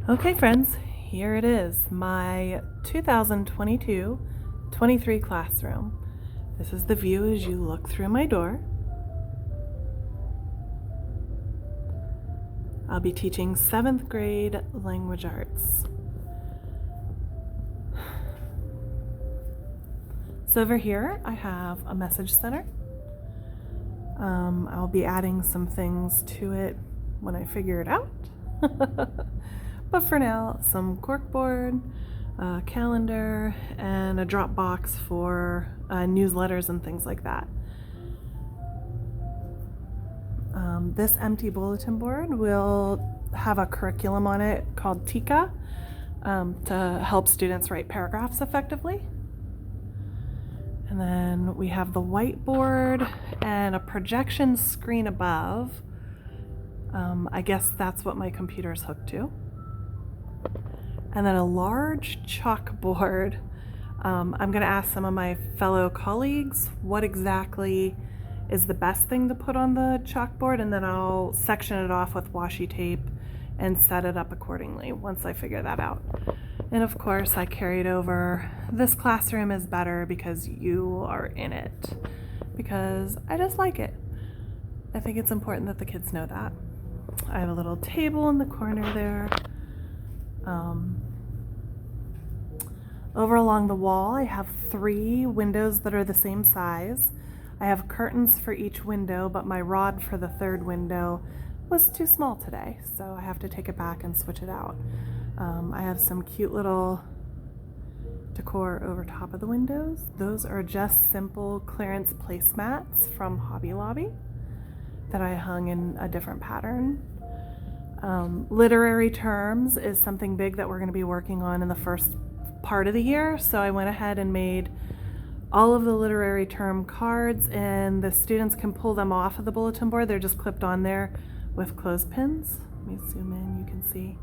Okay, friends, here it is, my 2022-23 classroom. This is the view as you look through my door. I'll be teaching 7th grade language arts. So over here, I have a message center. I'll be adding some things to it when I figure it out. But for now, some corkboard, a calendar, and a drop box for newsletters and things like that. This empty bulletin board will have a curriculum on it called TICA to help students write paragraphs effectively. And then we have the whiteboard and a projection screen above. I guess that's what my computer is hooked to. And then a large chalkboard. I'm going to ask some of my fellow colleagues what exactly is the best thing to put on the chalkboard, and then I'll section it off with washi tape and set it up accordingly once I figure that out. And of course, I carried over, this classroom is better because you are in it, because I just like it. I think it's important that the kids know that. I have a little table in the corner there. Over along the wall, I have 3 windows that are the same size. I have curtains for each window, but my rod for the 3rd window was too small today, so I have to take it back and switch it out. I have some cute little decor over top of the windows. Those are just simple clearance placemats from Hobby Lobby that I hung in a different pattern. Literary terms is something big that we're going to be working on in the first part of the year, so I went ahead and made all of the literary term cards, and the students can pull them off of the bulletin board. They're just clipped on there with clothespins. Let me zoom in, you can see.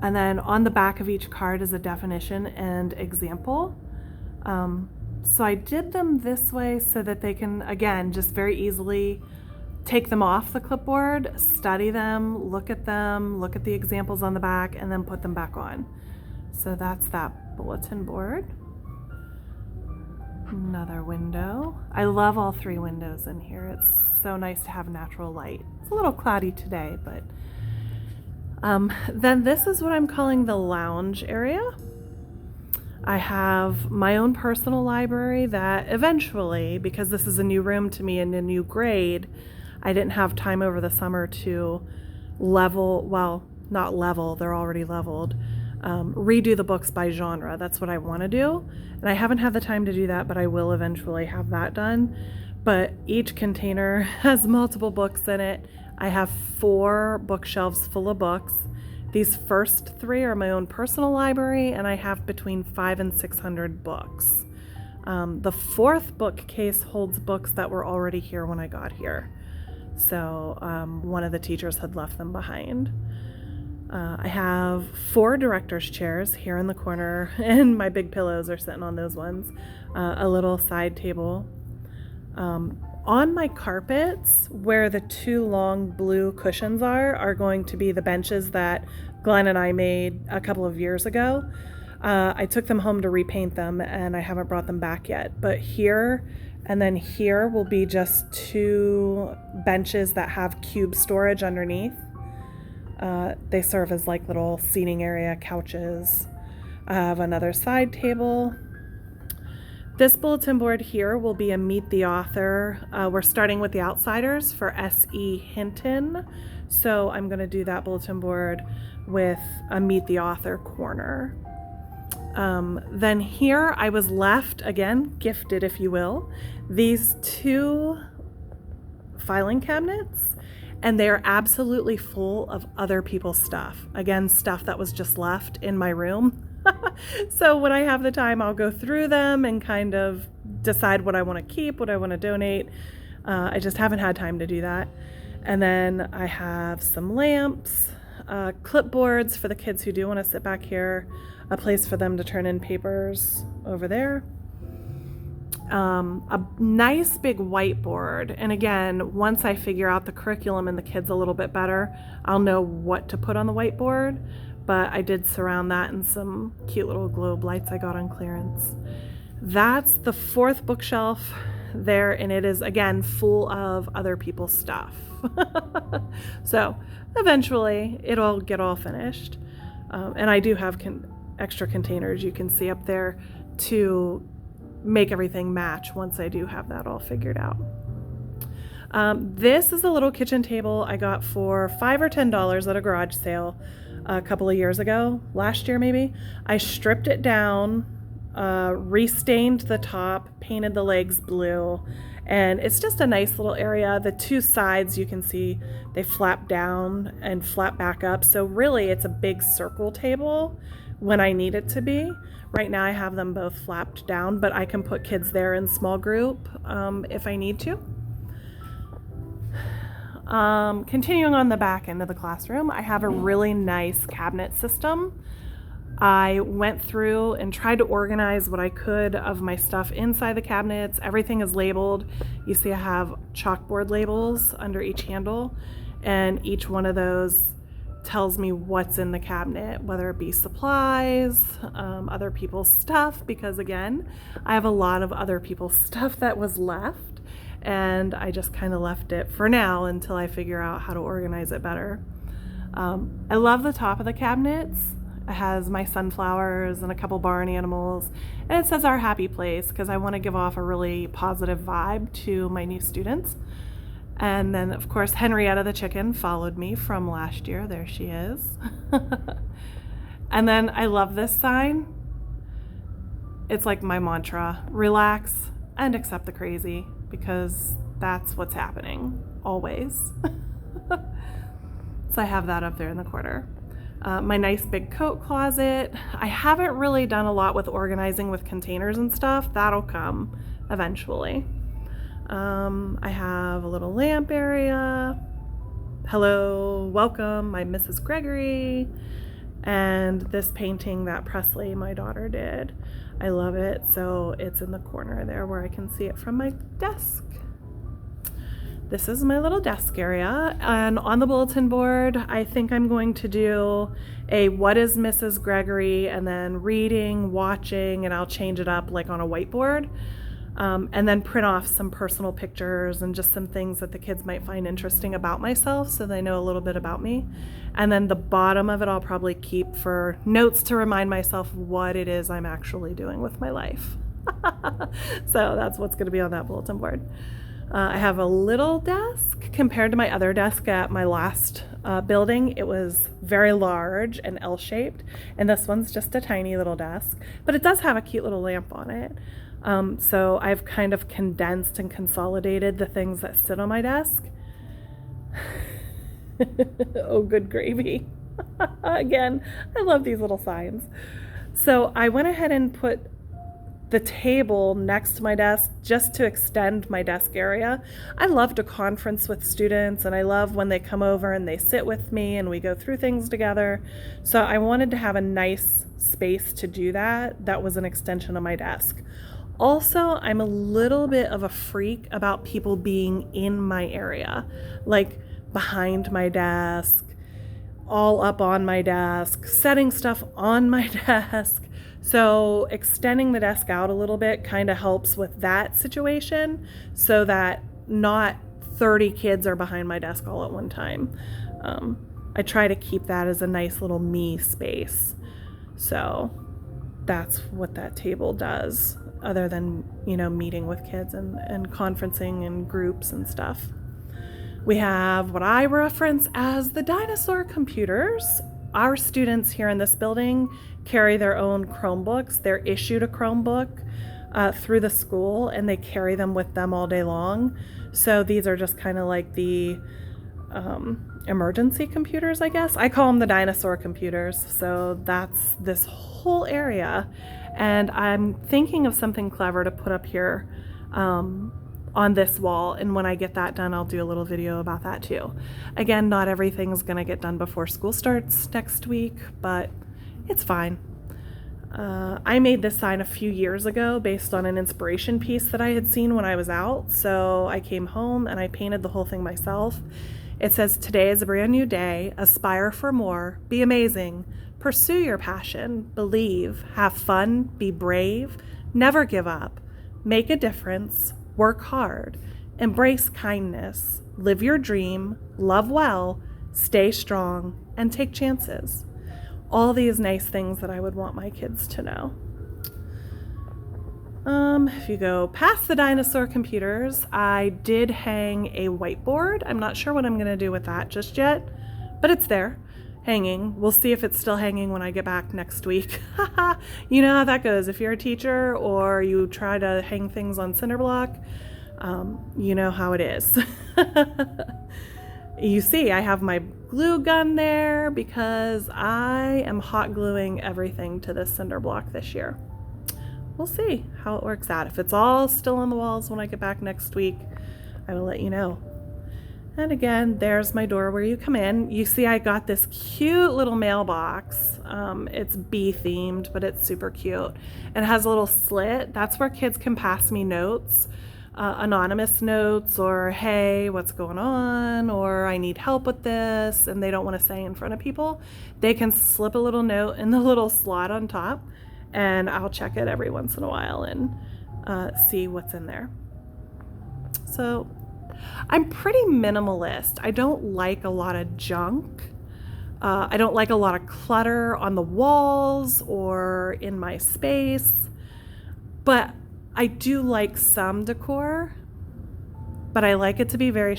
And then on the back of each card is a definition and example. So I did them this way so that they can, again, just very easily take them off the clipboard, study them, look at the examples on the back, and then put them back on. So that's that bulletin board. Another window. I love all 3 windows in here. It's so nice to have natural light. It's a little cloudy today, but then this is what I'm calling the lounge area. I have my own personal library that eventually, because this is a new room to me and a new grade, I didn't have time over the summer to level, well, not level, they're already leveled, redo the books by genre. That's what I want to do. And I haven't had the time to do that, but I will eventually have that done. But each container has multiple books in it. I have 4 bookshelves full of books. These first 3 are my own personal library, and I have between 500 and 600 books. The 4th bookcase holds books that were already here when I got here. So one of the teachers had left them behind. I have 4 director's chairs here in the corner, and my big pillows are sitting on those ones. A little side table. On my carpets, where the 2 long blue cushions are going to be the benches that Glenn and I made a couple of years ago. I took them home to repaint them, and I haven't brought them back yet. But here and then here will be just 2 benches that have cube storage underneath. They serve as like little seating area couches. I have another side table. This bulletin board here will be a Meet the Author. We're starting with The Outsiders for S.E. Hinton. So I'm going to do that bulletin board with a Meet the Author corner. Then here I was left, again, gifted if you will, these 2 filing cabinets. And they are absolutely full of other people's stuff. Again, stuff that was just left in my room. So when I have the time, I'll go through them and kind of decide what I want to keep, what I want to donate. I just haven't had time to do that. And then I have some lamps, clipboards for the kids who do want to sit back here, a place for them to turn in papers over there. a nice big whiteboard. And again, once I figure out the curriculum and the kids a little bit better, I'll know what to put on the whiteboard. But I did surround that in some cute little globe lights I got on clearance. That's the fourth bookshelf there, and it is again full of other people's stuff. So eventually it'll get all finished. And I do have extra containers you can see up there to make everything match once I do have that all figured out. This is a little kitchen table I got for $5 or $10 at a garage sale a couple of years ago, last year maybe. I stripped it down, restained the top, painted the legs blue, and it's just a nice little area. The two sides you can see they flap down and flap back up, so really it's a big circle table when I need it to be. Right now I have them both flapped down, but I can put kids there in small group if I need to. Continuing on the back end of the classroom, I have a really nice cabinet system. I went through and tried to organize what I could of my stuff inside the cabinets. Everything is labeled. You see I have chalkboard labels under each handle, and each one of those tells me what's in the cabinet, whether it be supplies, other people's stuff, because again, I have a lot of other people's stuff that was left, and I just kind of left it for now until I figure out how to organize it better. I love the top of the cabinets. It has my sunflowers and a couple barn animals, and it says Our Happy Place because I want to give off a really positive vibe to my new students. And then, of course, Henrietta the chicken followed me from last year. There she is. And then I love this sign. It's like my mantra: relax and accept the crazy, because that's what's happening always. So I have that up there in the corner. My nice big coat closet. I haven't really done a lot with organizing with containers and stuff. That'll come eventually. I have a little lamp area. Hello, welcome, I'm Mrs. Gregory. And this painting that Presley, my daughter, did. I love it, so it's in the corner there where I can see it from my desk. This is my little desk area, and on the bulletin board, I think I'm going to do a what is Mrs. Gregory, and then reading, watching, and I'll change it up like on a whiteboard. And then print off some personal pictures and just some things that the kids might find interesting about myself so they know a little bit about me. And then the bottom of it I'll probably keep for notes to remind myself what it is I'm actually doing with my life. So that's what's going to be on that bulletin board. I have a little desk compared to my other desk at my last building. It was very large and L-shaped, and this one's just a tiny little desk, but it does have a cute little lamp on it. So I've kind of condensed and consolidated the things that sit on my desk. Oh, good gravy. Again, I love these little signs. So I went ahead and put the table next to my desk just to extend my desk area. I love to conference with students, and I love when they come over and they sit with me and we go through things together. So I wanted to have a nice space to do that. That was an extension of my desk. Also, I'm a little bit of a freak about people being in my area, like behind my desk, all up on my desk, setting stuff on my desk. So extending the desk out a little bit kind of helps with that situation so that not 30 kids are behind my desk all at one time. I try to keep that as a nice little me space. So that's what that table does, other than, meeting with kids and conferencing in groups and stuff. We have what I reference as the dinosaur computers. Our students here in this building carry their own Chromebooks. They're issued a Chromebook through the school, and they carry them with them all day long. So these are just kind of like the emergency computers, I guess. I call them the dinosaur computers. So that's this whole area. And I'm thinking of something clever to put up here on this wall, and when I get that done, I'll do a little video about that too. Again, not everything's gonna get done before school starts next week, but it's fine. I made this sign a few years ago based on an inspiration piece that I had seen when I was out. So I came home and I painted the whole thing myself. It says, "Today is a brand new day. Aspire for more. Be amazing. Pursue your passion. Believe. Have fun. Be brave. Never give up. Make a difference. Work hard. Embrace kindness. Live your dream. Love well. Stay strong. And take chances." All these nice things that I would want my kids to know. If you go past the dinosaur computers, I did hang a whiteboard. I'm not sure what I'm going to do with that just yet, but it's there, hanging. We'll see if it's still hanging when I get back next week. You know how that goes. If you're a teacher or you try to hang things on cinder block, you know how it is. You see, I have my glue gun there because I am hot gluing everything to this cinder block this year. We'll see how it works out. If it's all still on the walls when I get back next week, I will let you know. And again, there's my door where you come in. You see I got this cute little mailbox. It's bee themed, but it's super cute. It has a little slit. That's where kids can pass me notes. Anonymous notes, or hey, what's going on, or I need help with this, and they don't want to say in front of people. They can slip a little note in the little slot on top, and I'll check it every once in a while and see what's in there. So I'm pretty minimalist. I don't like a lot of junk. I don't like a lot of clutter on the walls or in my space, but I do like some decor, but I like it to be very